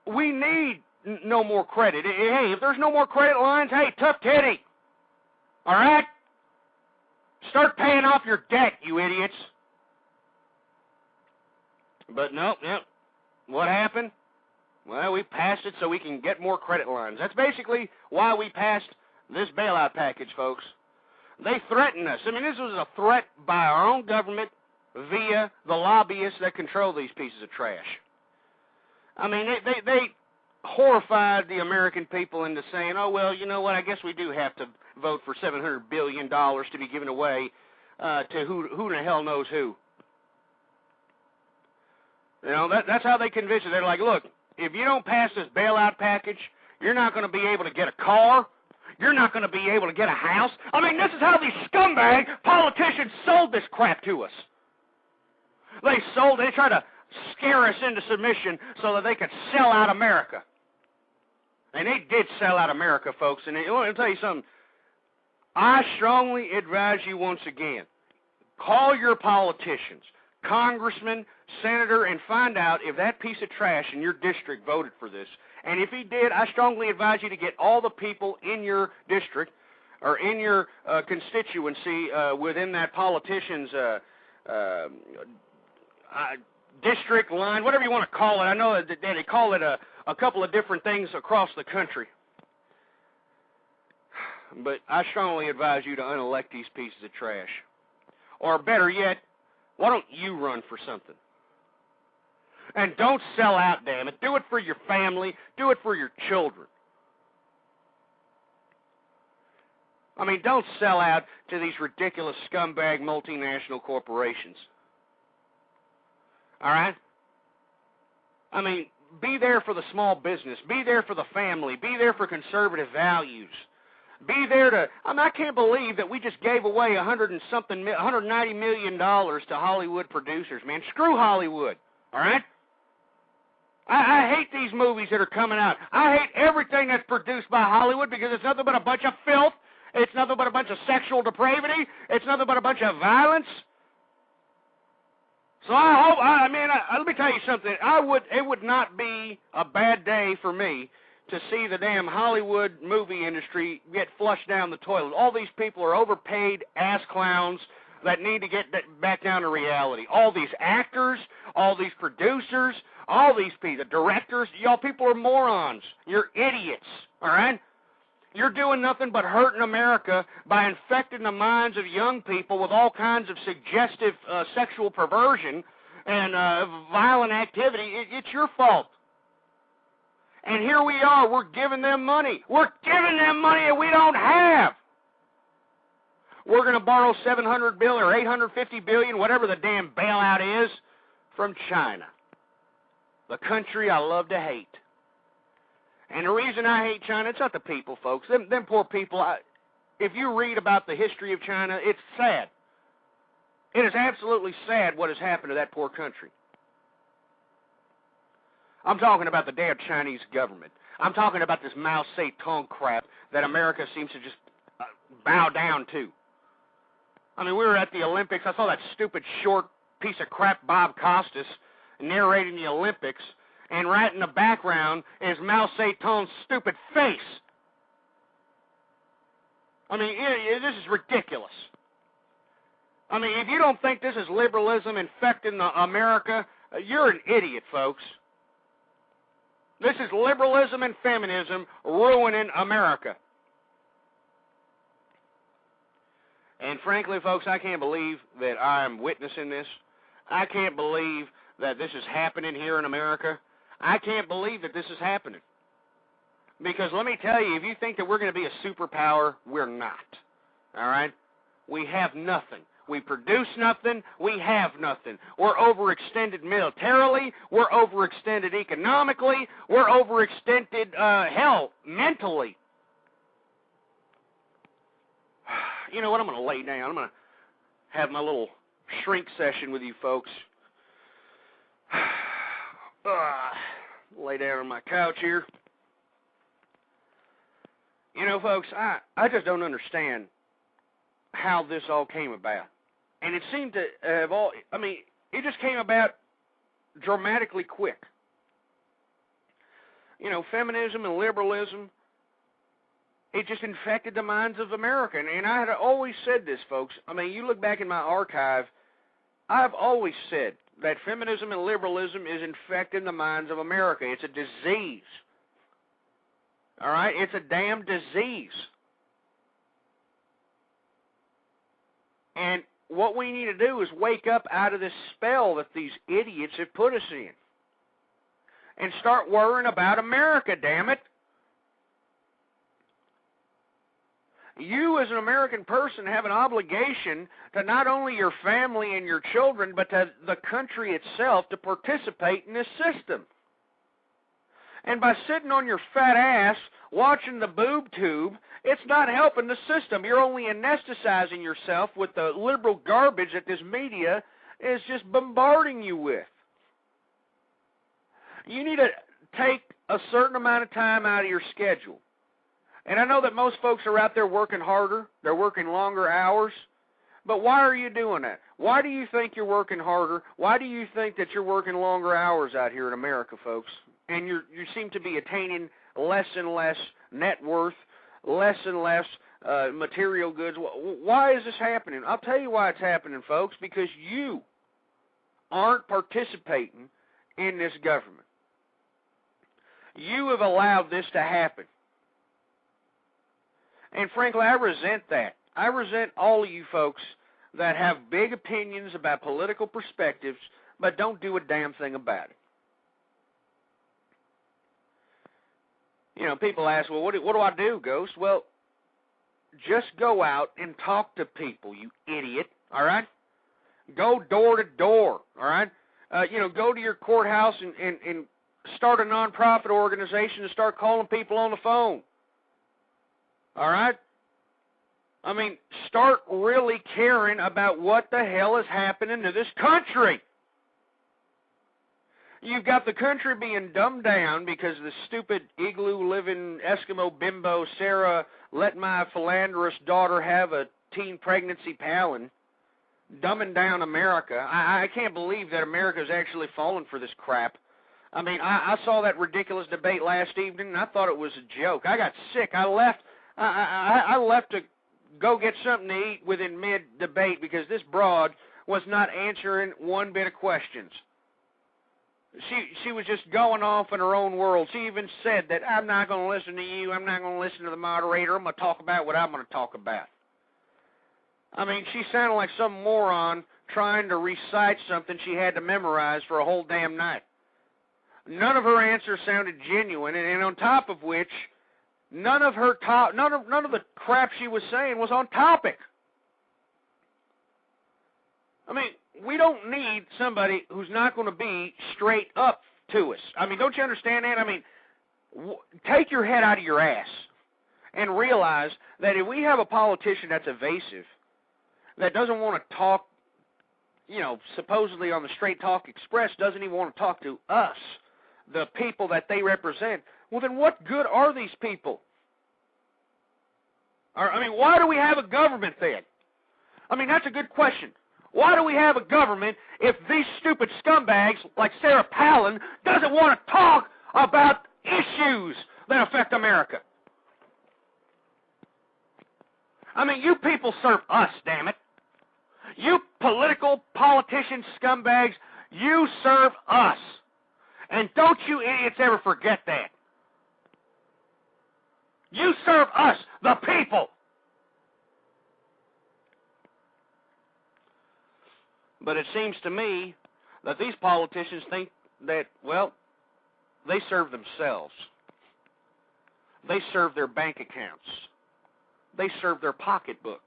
we need no more credit. Hey, if there's no more credit lines, hey, tough titty. All right? Start paying off your debt, you idiots. But no. What happened? Well, we passed it so we can get more credit lines. That's basically why we passed this bailout package, folks. They threatened us. I mean, this was a threat by our own government via the lobbyists that control these pieces of trash. I mean, they horrified the American people into saying, oh, well, you know what, I guess we do have to vote for $700 billion to be given away to who the hell knows who. You know, that's how they convince you. They're like, look, if you don't pass this bailout package, you're not going to be able to get a car. You're not going to be able to get a house. I mean, this is how these scumbag politicians sold this crap to us. They tried to scare us into submission so that they could sell out America. And they did sell out America, folks. And let me tell you something. I strongly advise you once again, call your politicians, congressman, senator, and find out if that piece of trash in your district voted for this. And if he did, I strongly advise you to get all the people in your district or in your constituency within that politician's district line, whatever you want to call it. I know that they call it a couple of different things across the country. But I strongly advise you to unelect these pieces of trash. Or better yet, why don't you run for something? And don't sell out, damn it. Do it for your family. Do it for your children. I mean, don't sell out to these ridiculous scumbag multinational corporations. All right? I mean, be there for the small business. Be there for the family. Be there for conservative values. Be there to, I can't believe that we just gave away $190 million to Hollywood producers, man. Screw Hollywood, all right? I hate these movies that are coming out. I hate everything that's produced by Hollywood because it's nothing but a bunch of filth. It's nothing but a bunch of sexual depravity. It's nothing but a bunch of violence. So I hope, let me tell you something. It would not be a bad day for me to see the damn Hollywood movie industry get flushed down the toilet. All these people are overpaid ass clowns that need to get back down to reality. All these actors, all these producers, all these people, the directors, y'all people are morons. You're idiots, all right? You're doing nothing but hurting America by infecting the minds of young people with all kinds of suggestive sexual perversion and violent activity. It's your fault. And here we are, we're giving them money. We're giving them money that we don't have. We're going to borrow $700 billion or $850 billion, whatever the damn bailout is, from China, the country I love to hate. And the reason I hate China, it's not the people, folks. Them poor people, if you read about the history of China, it's sad. It is absolutely sad what has happened to that poor country. I'm talking about the damn Chinese government. I'm talking about this Mao Zedong crap that America seems to just bow down to. I mean, we were at the Olympics. I saw that stupid short piece of crap Bob Costas narrating the Olympics, and right in the background is Mao Zedong's stupid face. I mean, this is ridiculous. I mean, if you don't think this is liberalism infecting America, you're an idiot, folks. This is liberalism and feminism ruining America. And frankly, folks, I can't believe that I'm witnessing this. I can't believe that this is happening here in America. I can't believe that this is happening. Because let me tell you, if you think that we're going to be a superpower, we're not. All right? We have nothing. We produce nothing. We have nothing. We're overextended militarily. We're overextended economically. We're overextended, mentally. You know what? I'm going to lay down. I'm going to have my little shrink session with you folks. Lay down on my couch here. You know, folks, I just don't understand how this all came about. And it seemed to have it just came about dramatically quick. You know, feminism and liberalism, it just infected the minds of America. And I had always said this, folks. I mean, you look back in my archive, I've always said that feminism and liberalism is infecting the minds of America. It's a disease. All right? It's a damn disease. And what we need to do is wake up out of this spell that these idiots have put us in and start worrying about America, damn it. you as an American person have an obligation to not only your family and your children, but to the country itself to participate in this system. And by sitting on your fat ass watching the boob tube, it's not helping the system. You're only anesthetizing yourself with the liberal garbage that this media is just bombarding you with. You need to take a certain amount of time out of your schedule. And I know that most folks are out there working harder, they're working longer hours, but why are you doing that? Why do you think you're working harder? Why do you think that you're working longer hours out here in America, folks? And you seem to be attaining less and less net worth, less and less material goods. Why is this happening? I'll tell you why it's happening, folks, because you aren't participating in this government. You have allowed this to happen. And frankly, I resent that. I resent all of you folks that have big opinions about political perspectives, but don't do a damn thing about it. You know, people ask, well, what do I do, Ghost? Well, just go out and talk to people, you idiot, all right? Go door to door, all right? Go to your courthouse and start a nonprofit organization and start calling people on the phone. All right? I mean, start really caring about what the hell is happening to this country. You've got the country being dumbed down because the stupid igloo-living Eskimo bimbo Sarah let my philanderous daughter have a teen pregnancy Palin, dumbing down America. I can't believe that America's actually fallen for this crap. I mean, I saw that ridiculous debate last evening, and I thought it was a joke. I got sick. I left to go get something to eat within mid-debate because this broad was not answering one bit of questions. She was just going off in her own world. She even said that, I'm not going to listen to you. I'm not going to listen to the moderator. I'm going to talk about what I'm going to talk about. I mean, she sounded like some moron trying to recite something she had to memorize for a whole damn night. None of her answers sounded genuine, and on top of which, none of the crap she was saying was on topic. I mean, we don't need somebody who's not going to be straight up to us. I mean, don't you understand that? I mean, take your head out of your ass and realize that if we have a politician that's evasive, that doesn't want to talk, supposedly on the Straight Talk Express, doesn't even want to talk to us, the people that they represent, well, then what good are these people? I mean, why do we have a government then? I mean, that's a good question. Why do we have a government if these stupid scumbags like Sarah Palin doesn't want to talk about issues that affect America? I mean, you people serve us, damn it. You politician scumbags, you serve us. And don't you idiots ever forget that. You serve us, the people. But it seems to me that these politicians think that, well, they serve themselves. They serve their bank accounts. They serve their pocketbooks.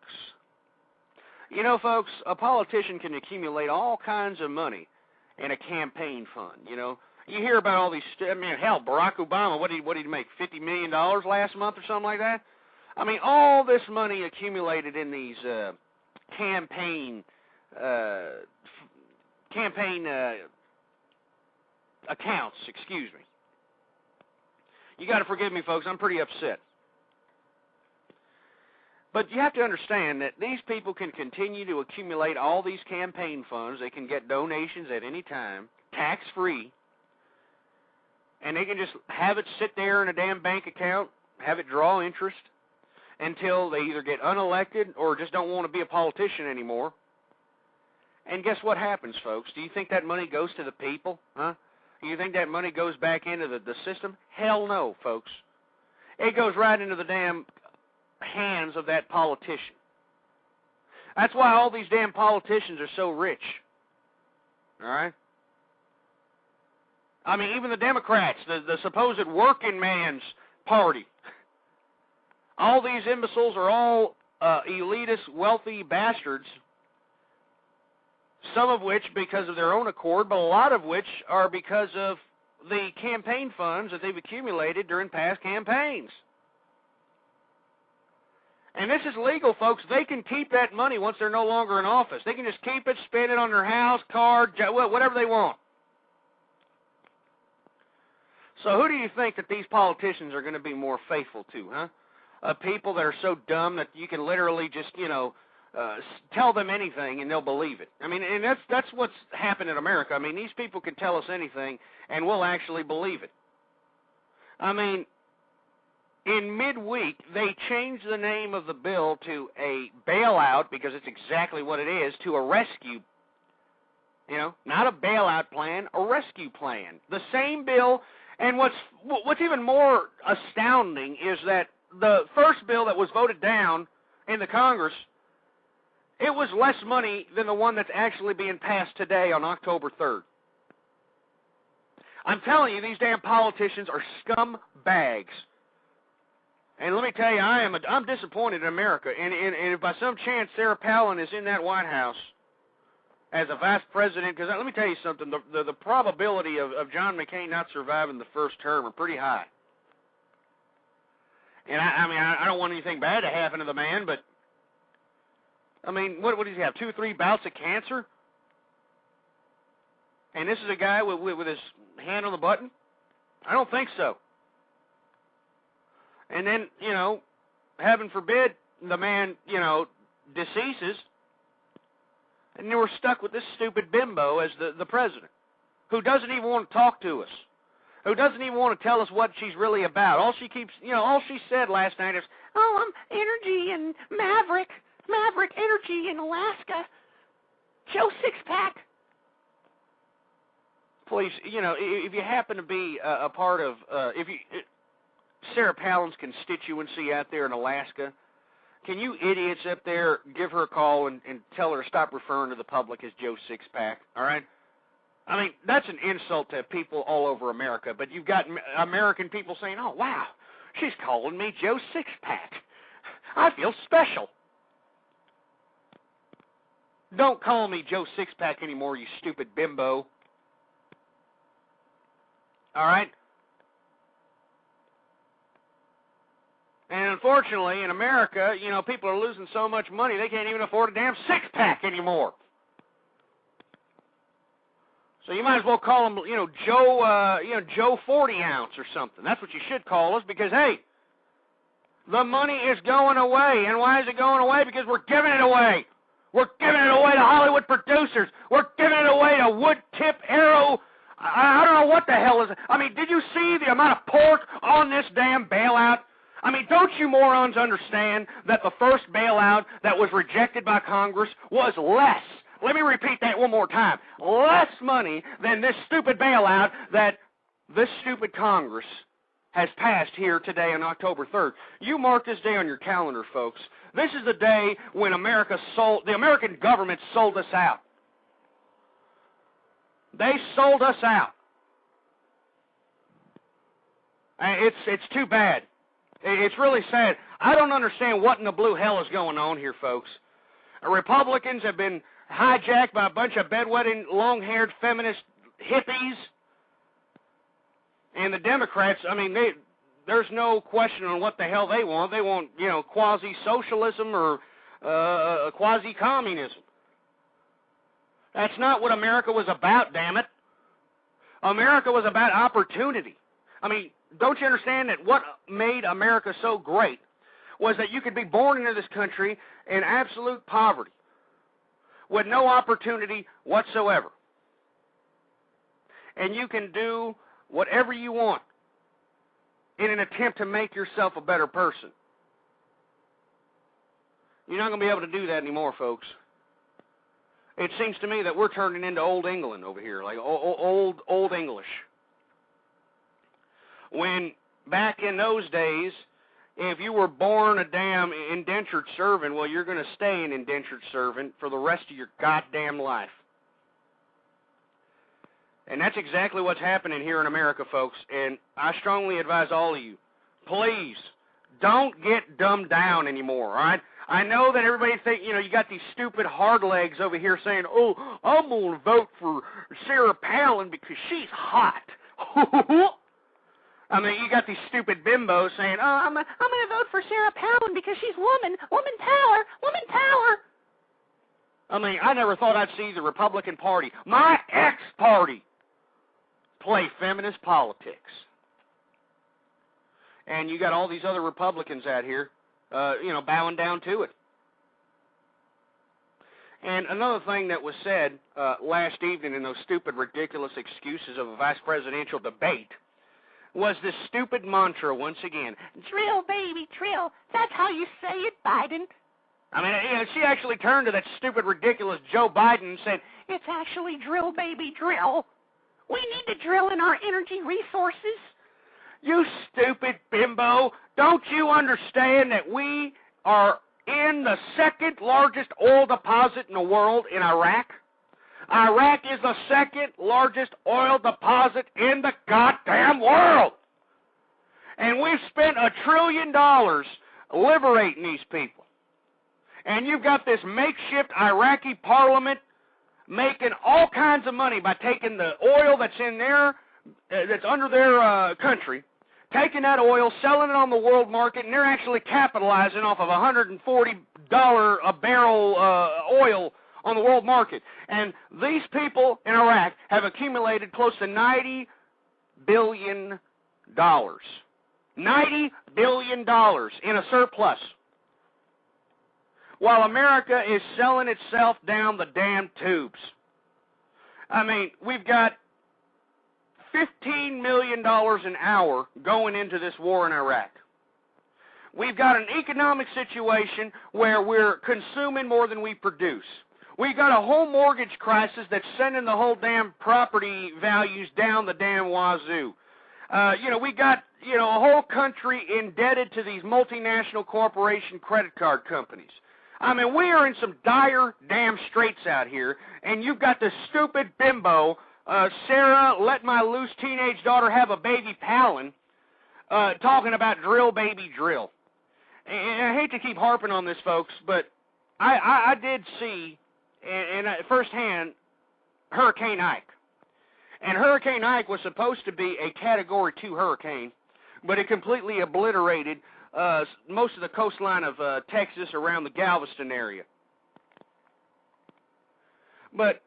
You know, folks, a politician can accumulate all kinds of money in a campaign fund, You hear about all these, hell, Barack Obama, what did he make, $50 million last month or something like that? I mean, all this money accumulated in these campaign accounts, excuse me. You got to forgive me, folks, I'm pretty upset. But you have to understand that these people can continue to accumulate all these campaign funds. They can get donations at any time, tax-free, and they can just have it sit there in a damn bank account, have it draw interest, until they either get unelected or just don't want to be a politician anymore. And guess what happens, folks? Do you think that money goes to the people? Huh? Do you think that money goes back into the system? Hell no, folks. It goes right into the damn hands of that politician. That's why all these damn politicians are so rich. All right? I mean, even the Democrats, the supposed working man's party, All these imbeciles are all elitist, wealthy bastards, some of which because of their own accord, but a lot of which are because of the campaign funds that they've accumulated during past campaigns. And this is legal, folks. They can keep that money once they're no longer in office. They can just keep it, spend it on their house, car, whatever they want. So who do you think that these politicians are going to be more faithful to, huh? People that are so dumb that you can literally just, tell them anything and they'll believe it. I mean, and that's what's happened in America. I mean, these people can tell us anything and we'll actually believe it. I mean, in midweek, they changed the name of the bill to a bailout, because it's exactly what it is, to a rescue. Not a bailout plan, a rescue plan. The same bill, and what's even more astounding is that the first bill that was voted down in the Congress, it was less money than the one that's actually being passed today on October 3rd. I'm telling you, these damn politicians are scumbags. And let me tell you, I'm disappointed in America. And if by some chance Sarah Palin is in that White House as a vice president, because let me tell you something, the probability of John McCain not surviving the first term are pretty high. And I don't want anything bad to happen to the man, but I mean, what does he have? 2 or 3 bouts of cancer? And this is a guy with his hand on the button? I don't think so. And then, heaven forbid, the man, deceases, and we're stuck with this stupid bimbo as the president, who doesn't even want to talk to us, who doesn't even want to tell us what she's really about. All she keeps, all she said last night is, oh, I'm energy and Maverick energy in Alaska, Joe Sixpack. Please, if you happen to be a part of, Sarah Palin's constituency out there in Alaska, can you idiots up there give her a call and tell her to stop referring to the public as Joe Sixpack, all right? I mean, that's an insult to people all over America, but you've got American people saying, oh, wow, she's calling me Joe Sixpack. I feel special. Don't call me Joe Sixpack anymore, you stupid bimbo. All right? And unfortunately, in America, people are losing so much money they can't even afford a damn six-pack anymore. So you might as well call them, Joe 40 ounce or something. That's what you should call us, because hey, the money is going away. And why is it going away? Because we're giving it away. We're giving it away to Hollywood producers. We're giving it away to wood tip arrow. I don't know what the hell is it. I mean, did you see the amount of pork on this damn bailout? I mean, don't you morons understand that the first bailout that was rejected by Congress was less? Let me repeat that one more time. Less money than this stupid bailout that this stupid Congress has passed here today on October 3rd. You mark this day on your calendar, folks. This is the day when the American government sold us out. They sold us out. It's too bad. It's really sad. I don't understand what in the blue hell is going on here, folks. Republicans have been hijacked by a bunch of bedwetting, long-haired feminist hippies. And the Democrats, I mean, there's no question on what the hell they want. They want, quasi-socialism or quasi-communism. That's not what America was about, damn it. America was about opportunity. I mean, don't you understand that what made America so great was that you could be born into this country in absolute poverty with no opportunity whatsoever. And you can do whatever you want in an attempt to make yourself a better person. You're not going to be able to do that anymore, folks. It seems to me that we're turning into old England over here, like old English. When back in those days, if you were born a damn indentured servant, well, you're going to stay an indentured servant for the rest of your goddamn life. And that's exactly what's happening here in America, folks. And I strongly advise all of you, please don't get dumbed down anymore, all right? I know that everybody think, you got these stupid hard legs over here saying, oh, I'm going to vote for Sarah Palin because she's hot. I mean, you got these stupid bimbos saying, oh, I'm going to vote for Sarah Palin because she's woman power. I mean, I never thought I'd see the Republican Party, my ex-party, play feminist politics. And you got all these other Republicans out here, bowing down to it. And another thing that was said last evening in those stupid, ridiculous excuses of a vice presidential debate was this stupid mantra once again. Drill, baby, drill. That's how you say it, Biden. I mean, she actually turned to that stupid, ridiculous Joe Biden and said, it's actually drill, baby, drill. We need to drill in our energy resources. You stupid bimbo. Don't you understand that we are in the second largest oil deposit in the world in Iraq? Iraq is the second largest oil deposit in the goddamn world. And we've spent $1 trillion liberating these people. And you've got this makeshift Iraqi parliament making all kinds of money by taking the oil that's in there, that's under their country, taking that oil, selling it on the world market, and they're actually capitalizing off of $140 a barrel oil on the world market. And these people in Iraq have accumulated close to $90 billion. $90 billion in a surplus. While America is selling itself down the damn tubes. I mean, we've got $15 million an hour going into this war in Iraq. We've got an economic situation where we're consuming more than we produce. We've got a home mortgage crisis that's sending the whole damn property values down the damn wazoo. We got, a whole country indebted to these multinational corporation credit card companies. I mean, we are in some dire damn straits out here, and you've got this stupid bimbo, Sarah, let my loose teenage daughter have a baby Palin, talking about drill, baby, drill. And I hate to keep harping on this, folks, but I did see, and firsthand, Hurricane Ike. And Hurricane Ike was supposed to be a Category 2 hurricane, but it completely obliterated most of the coastline of Texas around the Galveston area. But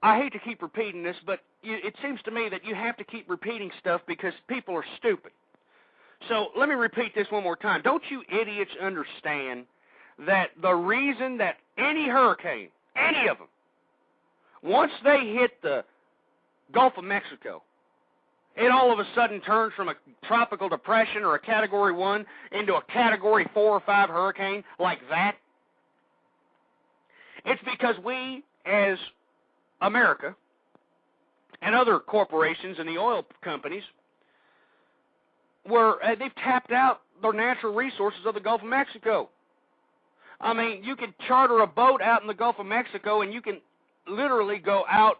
I hate to keep repeating this, but it seems to me that you have to keep repeating stuff because people are stupid. So let me repeat this one more time. Don't you idiots understand that the reason that any hurricane, any of them, once they hit the Gulf of Mexico, it all of a sudden turns from a tropical depression or a Category 1 into a Category 4 or 5 hurricane like that? It's because we, as America, and other corporations and the oil companies, they've tapped out their natural resources of the Gulf of Mexico. I mean, you could charter a boat out in the Gulf of Mexico and you can literally go out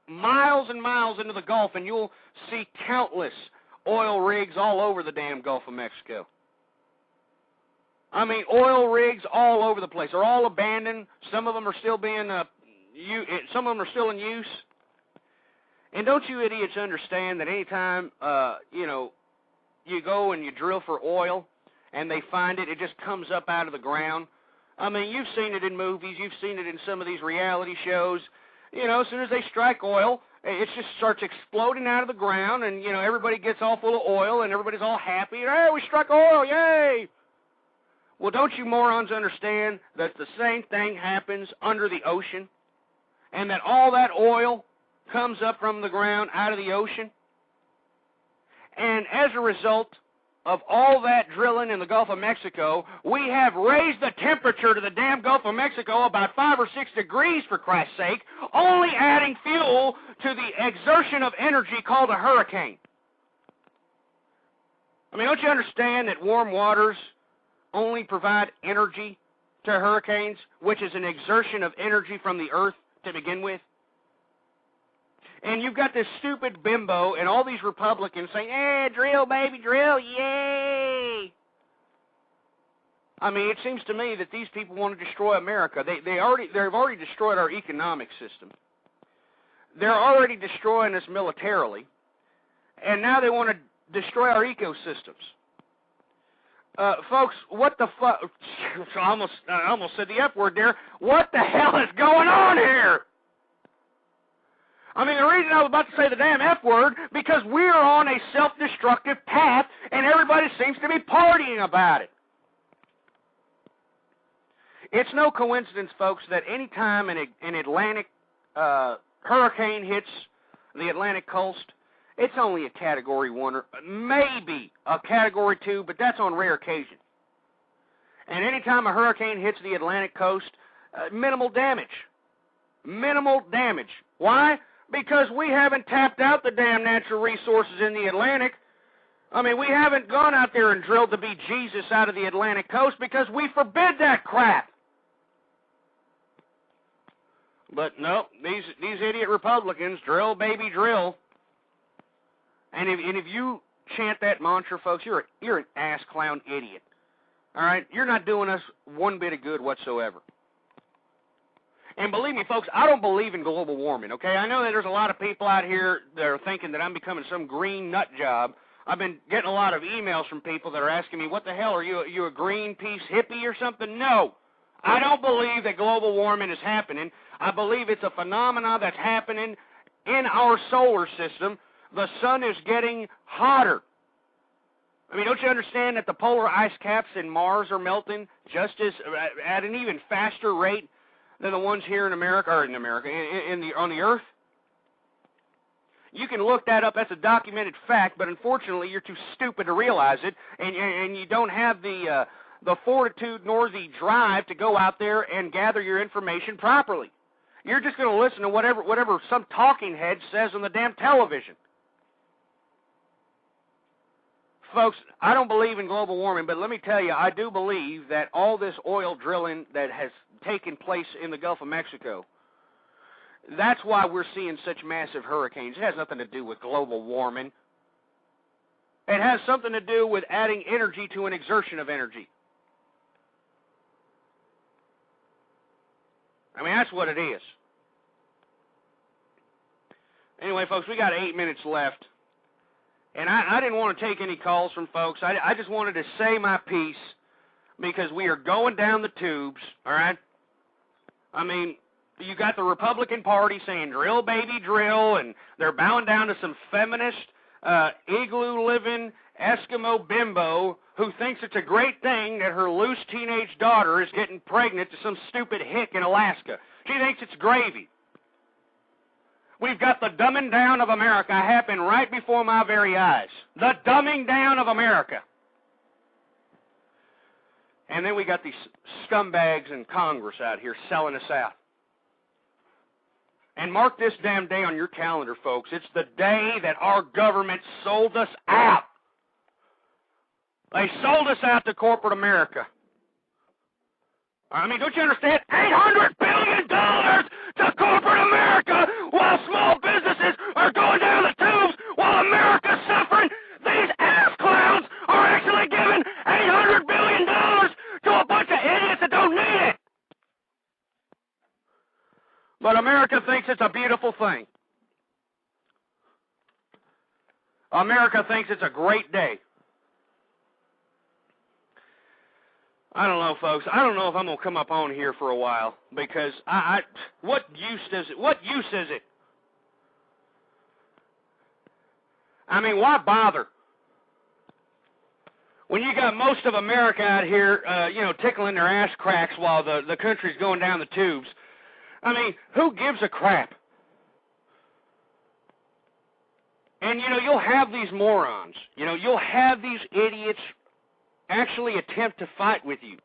miles and miles into the Gulf, and you'll see countless oil rigs all over the damn Gulf of Mexico. I mean, oil rigs all over the place. They're all abandoned. Some of them are still being, some of them are still in use. And don't you idiots understand that anytime, you go and you drill for oil, and they find it, it just comes up out of the ground. I mean, you've seen it in movies. You've seen it in some of these reality shows. As soon as they strike oil, it just starts exploding out of the ground, and, everybody gets all full of oil, and everybody's all happy. Hey, we struck oil, yay! Well, don't you morons understand that the same thing happens under the ocean, and that all that oil comes up from the ground out of the ocean? And as a result of all that drilling in the Gulf of Mexico, we have raised the temperature to the damn Gulf of Mexico about 5 or 6 degrees, for Christ's sake, only adding fuel to the exertion of energy called a hurricane. I mean, don't you understand that warm waters only provide energy to hurricanes, which is an exertion of energy from the earth to begin with? And you've got this stupid bimbo and all these Republicans saying, drill, baby, drill, yay! I mean, it seems to me that these people want to destroy America. They've already destroyed our economic system. They're already destroying us militarily, and now they want to destroy our ecosystems. Folks, what the fuck? I almost said the F word there. What the hell is going on here? I mean, the reason I was about to say the damn F word, because we're on a self-destructive path, and everybody seems to be partying about it. It's no coincidence, folks, that any time an Atlantic hurricane hits the Atlantic coast, it's only a Category 1 or maybe a Category 2, but that's on rare occasion. And any time a hurricane hits the Atlantic coast, minimal damage. Minimal damage. Why? Because we haven't tapped out the damn natural resources in the Atlantic. I mean, we haven't gone out there and drilled to be Jesus out of the Atlantic coast because we forbid that crap. But no, these idiot Republicans, drill, baby, drill. And if you chant that mantra, folks, you're an ass clown idiot. All right? You're not doing us one bit of good whatsoever. And believe me, folks, I don't believe in global warming, okay? I know that there's a lot of people out here that are thinking that I'm becoming some green nut job. I've been getting a lot of emails from people that are asking me, what the hell, are you a Greenpeace hippie or something? No. I don't believe that global warming is happening. I believe it's a phenomenon that's happening in our solar system. The sun is getting hotter. I mean, don't you understand that the polar ice caps in Mars are melting just as at an even faster rate than the ones here in America, or on the Earth? You can look that up. That's a documented fact, but unfortunately, you're too stupid to realize it, and you don't have the fortitude nor the drive to go out there and gather your information properly. You're just going to listen to whatever some talking head says on the damn television. Folks, I don't believe in global warming, but let me tell you, I do believe that all this oil drilling that has taken place in the Gulf of Mexico, that's why we're seeing such massive hurricanes. It has nothing to do with global warming. It has something to do with adding energy to an exertion of energy. I mean, that's what it is. Anyway, folks, we got 8 minutes left. And I didn't want to take any calls from folks. I just wanted to say my piece because we are going down the tubes, all right? I mean, you got the Republican Party saying drill, baby, drill, and they're bowing down to some feminist, igloo-living Eskimo bimbo who thinks it's a great thing that her loose teenage daughter is getting pregnant to some stupid hick in Alaska. She thinks it's gravy. We've got the dumbing down of America happen right before my very eyes. The dumbing down of America. And then we got these scumbags in Congress out here selling us out. And mark this damn day on your calendar, folks. It's the day that our government sold us out. They sold us out to corporate America. I mean, don't you understand? $800 billion to corporate America while small businesses are going down the tubes while America's suffering. These ass clowns are actually giving $800 billion to a bunch of idiots that don't need it. But America thinks it's a beautiful thing. America thinks it's a great day. I don't know, folks. I don't know if I'm going to come up on here for a while because what use does it? What use is it? I mean, why bother? When you got most of America out here, tickling their ass cracks while the country's going down the tubes. I mean, who gives a crap? And, you'll have these morons. You'll have these idiots actually attempt to fight with you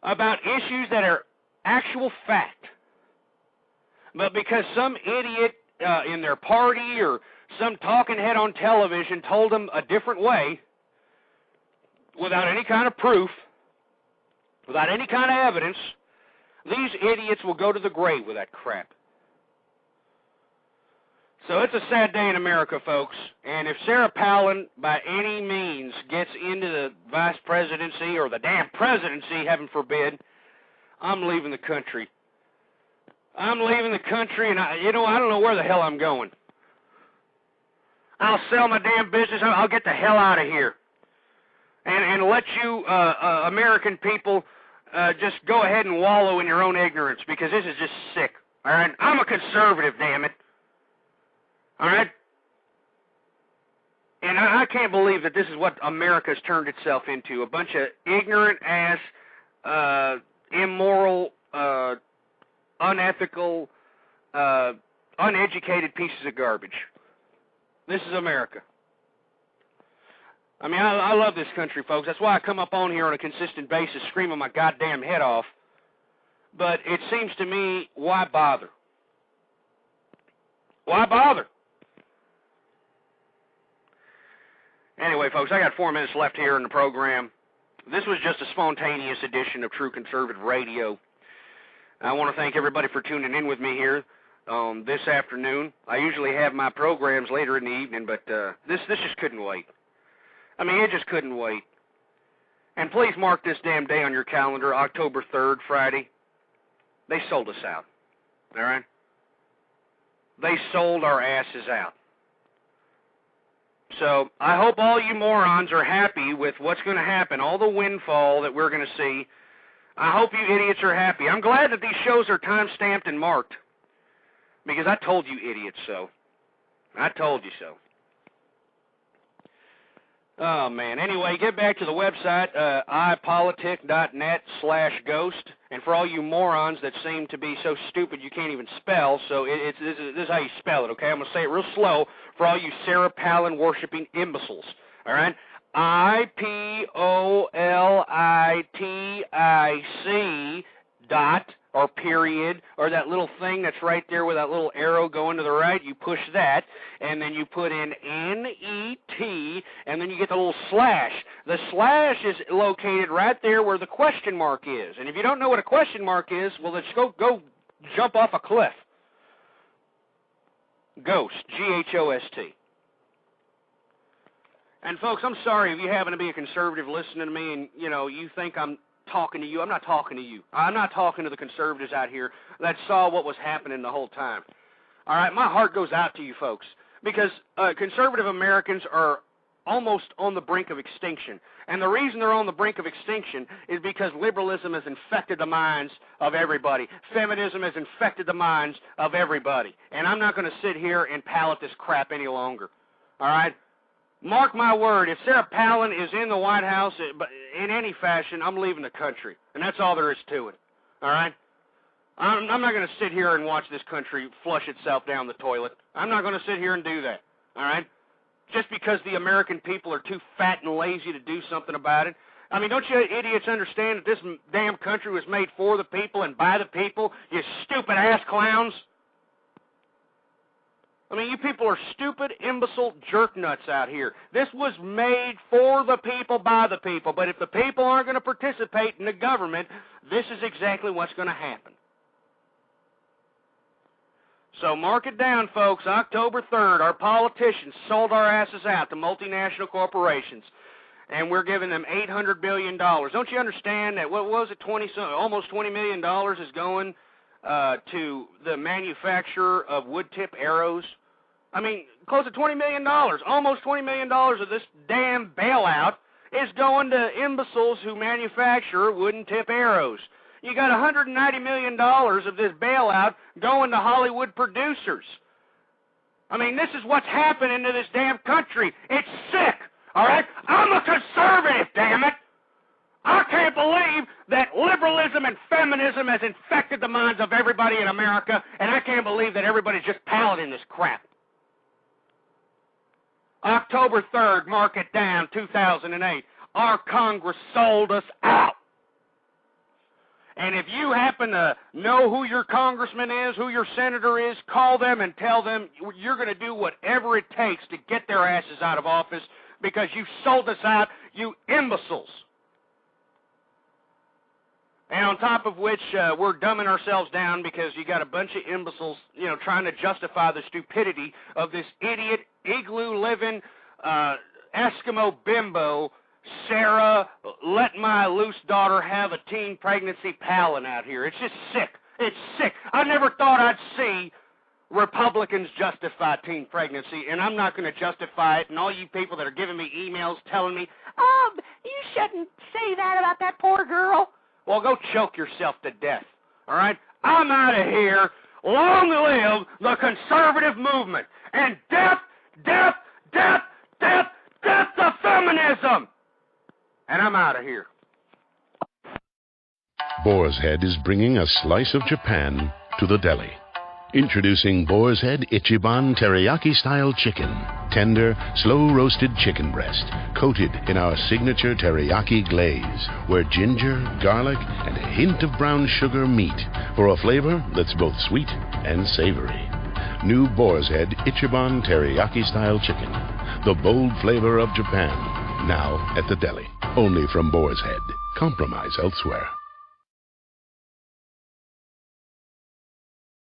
about issues that are actual fact. But because some idiot in their party or some talking head on television told them a different way, without any kind of proof, without any kind of evidence, these idiots will go to the grave with that crap. So it's a sad day in America, folks. And if Sarah Palin, by any means, gets into the vice presidency or the damn presidency, heaven forbid, I'm leaving the country. I'm leaving the country, and I don't know where the hell I'm going. I'll sell my damn business. I'll get the hell out of here. And let you American people just go ahead and wallow in your own ignorance, because this is just sick. All right? I'm a conservative, damn it. All right? And I can't believe that this is what America's turned itself into, a bunch of ignorant-ass, immoral, unethical, uneducated pieces of garbage. This is America. I mean, I love this country, folks. That's why I come up on here on a consistent basis screaming my goddamn head off. But it seems to me, why bother? Why bother? Anyway, folks, I got 4 minutes left here in the program. This was just a spontaneous edition of True Conservative Radio. I want to thank everybody for tuning in with me here this afternoon. I usually have my programs later in the evening, but this just couldn't wait. I mean, it just couldn't wait. And please mark this damn day on your calendar, October 3rd, Friday. They sold us out. All right? They sold our asses out. So I hope all you morons are happy with what's going to happen, all the windfall that we're going to see. I hope you idiots are happy. I'm glad that these shows are time-stamped and marked, because I told you idiots so. I told you so. Oh, man. Anyway, get back to the website, ipolitic.net/ghost. And for all you morons that seem to be so stupid you can't even spell, so this is how you spell it, okay? I'm going to say it real slow for all you Sarah Palin-worshipping imbeciles, all right? IPOLITIC dot, or period, or that little thing that's right there with that little arrow going to the right. You push that, and then you put in NET, and then you get the little slash. The slash is located right there where the question mark is. And if you don't know what a question mark is, well, let's go jump off a cliff. Ghost, G-H-O-S-T. And, folks, I'm sorry if you happen to be a conservative listening to me and, you think I'm talking to you. I'm not talking to you. I'm not talking to the conservatives out here that saw what was happening the whole time. All right, my heart goes out to you folks, because conservative Americans are almost on the brink of extinction. And the reason they're on the brink of extinction is because liberalism has infected the minds of everybody. Feminism has infected the minds of everybody. And I'm not going to sit here and palate this crap any longer. All right? Mark my word, if Sarah Palin is in the White House in any fashion, I'm leaving the country. And that's all there is to it. All right? I'm not going to sit here and watch this country flush itself down the toilet. I'm not going to sit here and do that. All right? Just because the American people are too fat and lazy to do something about it. I mean, don't you idiots understand that this damn country was made for the people and by the people, you stupid-ass clowns? I mean, you people are stupid, imbecile jerk nuts out here. This was made for the people, by the people. But if the people aren't going to participate in the government, this is exactly what's going to happen. So mark it down, folks. October 3rd, our politicians sold our asses out to multinational corporations. And we're giving them $800 billion. Don't you understand that, what was it, almost $20 million is going to the manufacturer of wood tip arrows? I mean, close to $20 million. Almost $20 million of this damn bailout is going to imbeciles who manufacture wooden tip arrows. You got $190 million of this bailout going to Hollywood producers. I mean, this is what's happening to this damn country. It's sick, all right? I'm a conservative, damn it. I can't believe that liberalism and feminism has infected the minds of everybody in America, and I can't believe that everybody's just palading this crap. October 3rd, mark it down, 2008. Our Congress sold us out. And if you happen to know who your congressman is, who your senator is, call them and tell them you're going to do whatever it takes to get their asses out of office, because you sold us out, you imbeciles. And on top of which, we're dumbing ourselves down because you got a bunch of imbeciles, trying to justify the stupidity of this idiot, igloo-living, Eskimo bimbo, Sarah, let my loose daughter have a teen pregnancy palin out here. It's just sick. It's sick. I never thought I'd see Republicans justify teen pregnancy, and I'm not going to justify it. And all you people that are giving me emails telling me, you shouldn't say that about that poor girl. well, go choke yourself to death, all right? I'm out of here. Long live the conservative movement. And death, death, death, death, death to feminism. And I'm out of here. Boar's Head is bringing a slice of Japan to the deli. Introducing Boar's Head Ichiban Teriyaki-style chicken. Tender, slow-roasted chicken breast, coated in our signature teriyaki glaze, where ginger, garlic, and a hint of brown sugar meet for a flavor that's both sweet and savory. New Boar's Head Ichiban Teriyaki-style chicken. The bold flavor of Japan. Now at the deli. Only from Boar's Head. Compromise elsewhere.